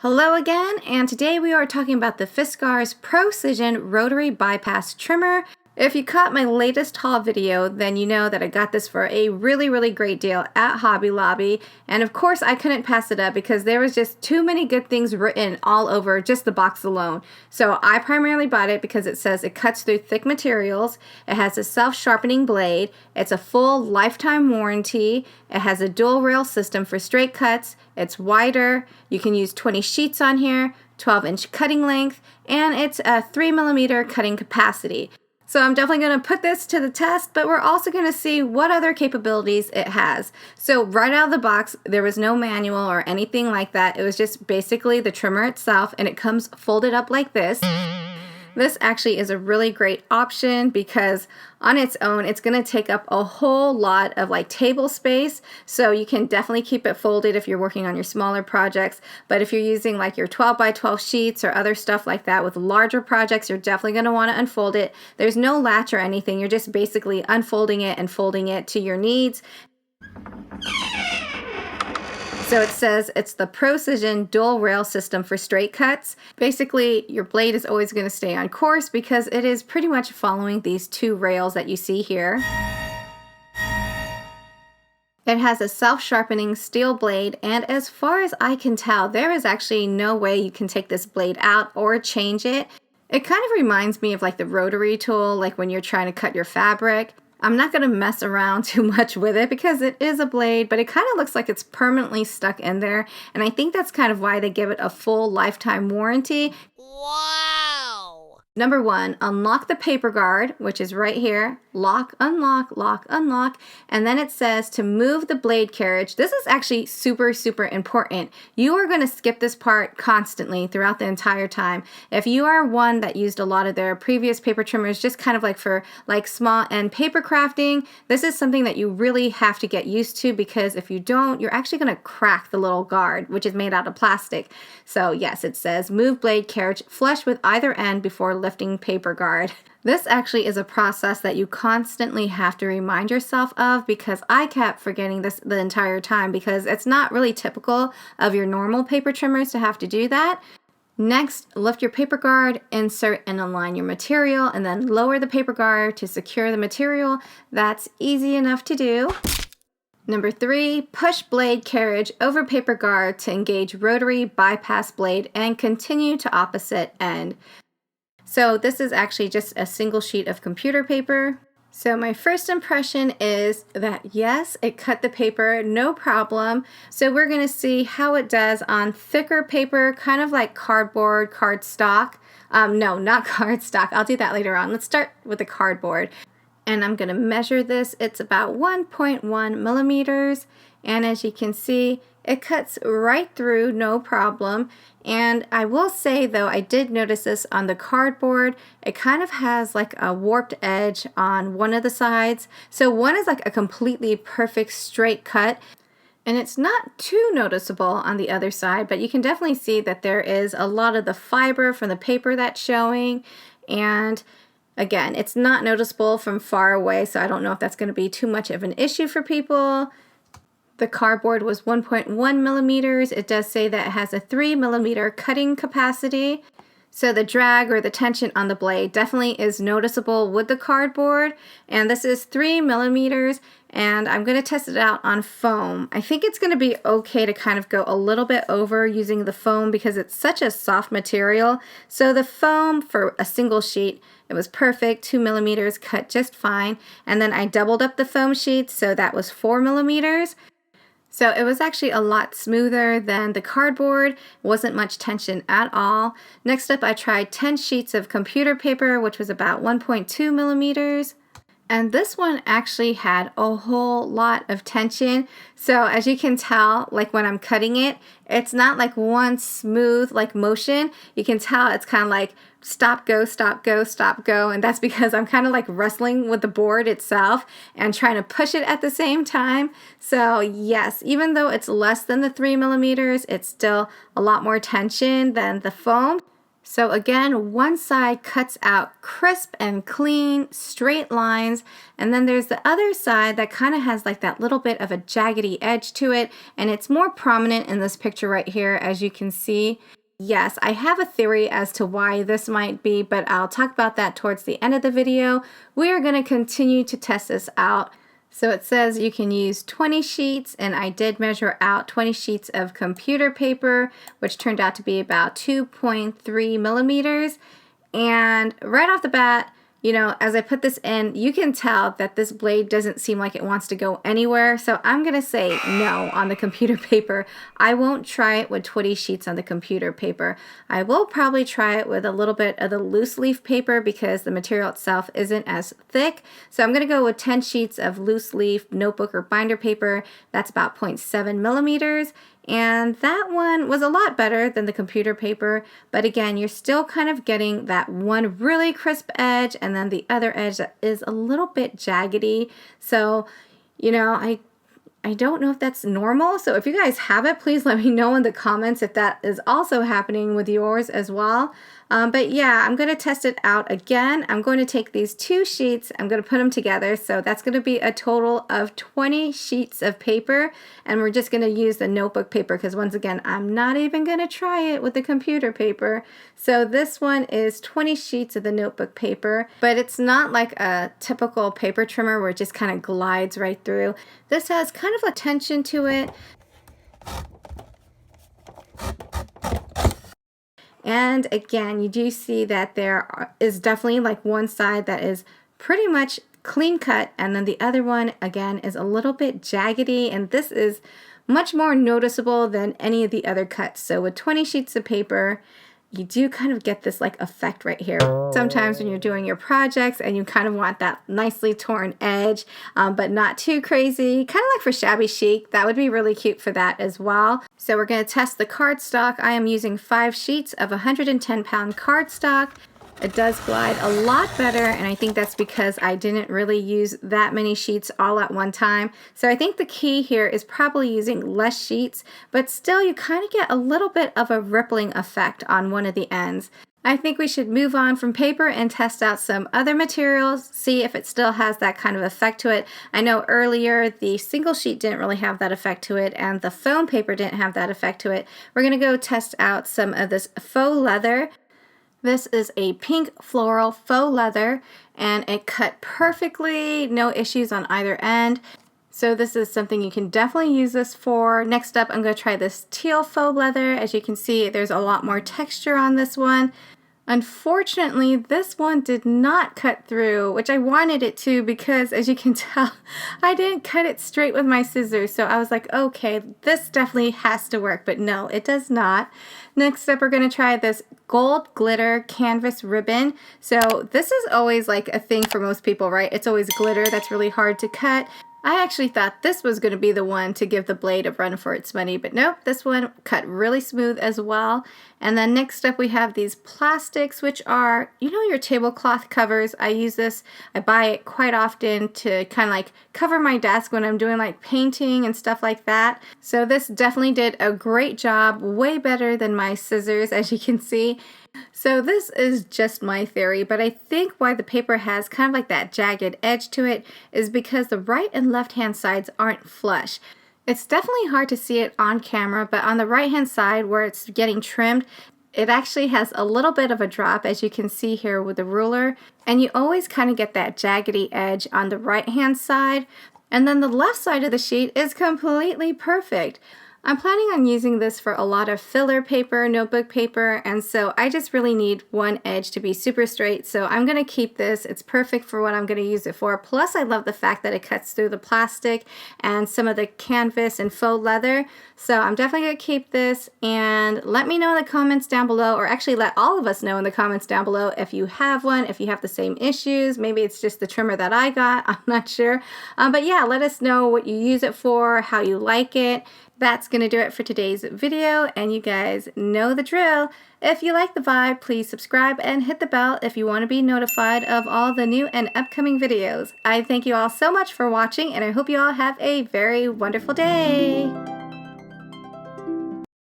Hello again, and today we are talking about the Fiskars ProCision Rotary Bypass Trimmer. If you caught my latest haul video, then you know that I got this for a really great deal at Hobby Lobby. And of course I couldn't pass it up because there was just too many good things written all over just the box alone. So I primarily bought it because it says it cuts through thick materials, it has a self-sharpening blade, it's a full lifetime warranty, it has a dual rail system for straight cuts, it's wider, you can use 20 sheets on here, 12-inch cutting length, and it's a 3mm cutting capacity. So I'm definitely going to put this to the test, but we're also going to see what other capabilities it has. So right out of the box, there was no manual or anything like that. It was just basically the trimmer itself, and it comes folded up like this. This actually is a really great option because on its own, it's going to take up a whole lot of table space. So you can definitely keep it folded if you're working on your smaller projects. But if you're using your 12 by 12 sheets or other stuff like that with larger projects, you're definitely going to want to unfold it. There's no latch or anything. You're just basically unfolding it and folding it to your needs. So it says it's the ProCision dual rail system for straight cuts. Basically, your blade is always going to stay on course because it is pretty much following these two rails that you see here. It has a self-sharpening steel blade, and as far as I can tell, there is actually no way you can take this blade out or change it. It kind of reminds me of the rotary tool, when you're trying to cut your fabric. I'm not going to mess around too much with it because it is a blade, but it kind of looks like it's permanently stuck in there. And I think that's kind of why they give it a full lifetime warranty. Wow! Number one, unlock the paper guard, which is right here. Lock, unlock, lock, unlock. And then it says to move the blade carriage. This is actually super important. You are going to skip this part constantly throughout the entire time. If you are one that used a lot of their previous paper trimmers, just kind of for small end paper crafting, this is something that you really have to get used to because if you don't, you're actually going to crack the little guard, which is made out of plastic. So yes, it says move blade carriage flush with either end before lifting paper guard. This actually is a process that you constantly have to remind yourself of because I kept forgetting this the entire time because it's not really typical of your normal paper trimmers to have to do that. Next, lift your paper guard, insert and align your material, and then lower the paper guard to secure the material. That's easy enough to do. Number 3, push blade carriage over paper guard to engage rotary bypass blade and continue to opposite end. So this is actually just a single sheet of computer paper. So my first impression is that yes, it cut the paper, no problem. So we're going to see how it does on thicker paper, kind of like cardboard, cardstock. No, not cardstock. I'll do that later on. Let's start with the cardboard. And I'm going to measure this. It's about 1.1 millimeters. And as you can see, it cuts right through, no problem. And I will say though, I did notice this on the cardboard. It kind of has a warped edge on one of the sides. So one is a completely perfect straight cut. And it's not too noticeable on the other side, but you can definitely see that there is a lot of the fiber from the paper that's showing. And again, it's not noticeable from far away, so I don't know if that's going to be too much of an issue for people. The cardboard was 1.1 millimeters. It does say that it has a 3mm cutting capacity. So the drag or the tension on the blade definitely is noticeable with the cardboard. And this is 3 millimeters, and I'm going to test it out on foam. I think it's going to be okay to kind of go a little bit over using the foam because it's such a soft material. So the foam for a single sheet, it was perfect, 2 millimeters, cut just fine. And then I doubled up the foam sheet, so that was 4 millimeters. So it was actually a lot smoother than the cardboard, wasn't much tension at all. Next up, I tried 10 sheets of computer paper, which was about 1.2 millimeters. And this one actually had a whole lot of tension. So as you can tell, when I'm cutting it, it's not one smooth motion. You can tell it's kind of stop, go, stop, go, stop, go. And that's because I'm kind of wrestling with the board itself and trying to push it at the same time. So yes, even though it's less than the 3 millimeters, it's still a lot more tension than the foam. So again, one side cuts out crisp and clean, straight lines, and then there's the other side that kind of has like that little bit of a jaggedy edge to it, and it's more prominent in this picture right here, as you can see. Yes, I have a theory as to why this might be, but I'll talk about that towards the end of the video. We are going to continue to test this out. So it says you can use 20 sheets, and I did measure out 20 sheets of computer paper, which turned out to be about 2.3 millimeters. And right off the bat, you know, as I put this in, you can tell that this blade doesn't seem like it wants to go anywhere. So I'm going to say no on the computer paper. I won't try it with 20 sheets on the computer paper. I will probably try it with a little bit of the loose leaf paper because the material itself isn't as thick. So I'm going to go with 10 sheets of loose leaf notebook or binder paper. That's about 0.7 millimeters. And that one was a lot better than the computer paper, but again, you're still kind of getting that one really crisp edge and then the other edge that is a little bit jaggedy. So, you know, I don't know if that's normal. So if you guys have it, please let me know in the comments if that is also happening with yours as well. But yeah, I'm going to test it out again. I'm going to take these 2 sheets, I'm going to put them together. So that's going to be a total of 20 sheets of paper. And we're just going to use the notebook paper because once again, I'm not even going to try it with the computer paper. So this one is 20 sheets of the notebook paper, but it's not like a typical paper trimmer where it just kind of glides right through. This has kind of a tension to it. And again, you do see that there is definitely like one side that is pretty much clean cut, and then the other one again is a little bit jaggedy, and this is much more noticeable than any of the other cuts. So with 20 sheets of paper, you do kind of get this like effect right here. Sometimes when you're doing your projects and you kind of want that nicely torn edge, but not too crazy, kind of like for shabby chic, that would be really cute for that as well. So we're going to test the cardstock. I am using 5 sheets of 110-pound cardstock. It does glide a lot better, and I think that's because I didn't really use that many sheets all at one time. So I think the key here is probably using less sheets, but still you kind of get a little bit of a rippling effect on one of the ends. I think we should move on from paper and test out some other materials, see if it still has that kind of effect to it. I know earlier the single sheet didn't really have that effect to it, and the foam paper didn't have that effect to it. We're going to go test out some of this faux leather. This is a pink floral faux leather, and it cut perfectly, no issues on either end. So this is something you can definitely use this for. Next up, I'm going to try this teal faux leather. As you can see, there's a lot more texture on this one. Unfortunately, this one did not cut through, which I wanted it to because, as you can tell, I didn't cut it straight with my scissors. So I was like, okay, this definitely has to work, but no, it does not. Next up, we're going to try this gold glitter canvas ribbon. So this is always like a thing for most people, right? It's always glitter that's really hard to cut. I actually thought this was going to be the one to give the blade a run for its money, but nope, this one cut really smooth as well. And then next up we have these plastics, which are, you know, your tablecloth covers. I use this, I buy it quite often to kind of like cover my desk when I'm doing like painting and stuff like that. So this definitely did a great job, way better than my scissors, as you can see. So this is just my theory, but I think why the paper has kind of like that jagged edge to it is because the right and left hand sides aren't flush. It's definitely hard to see it on camera, but on the right hand side where it's getting trimmed, it actually has a little bit of a drop, as you can see here with the ruler, and you always kind of get that jaggedy edge on the right hand side, and then the left side of the sheet is completely perfect. I'm planning on using this for a lot of filler paper, notebook paper, and so I just really need one edge to be super straight, so I'm going to keep this. It's perfect for what I'm going to use it for. Plus, I love the fact that it cuts through the plastic and some of the canvas and faux leather, so I'm definitely going to keep this. And let me know in the comments down below, or actually let all of us know in the comments down below if you have one, if you have the same issues. Maybe it's just the trimmer that I got, I'm not sure. But yeah, let us know what you use it for, how you like it. That's going to do it for today's video, and you guys know the drill. If you like the vibe, please subscribe and hit the bell if you want to be notified of all the new and upcoming videos. I thank you all so much for watching, and I hope you all have a very wonderful day.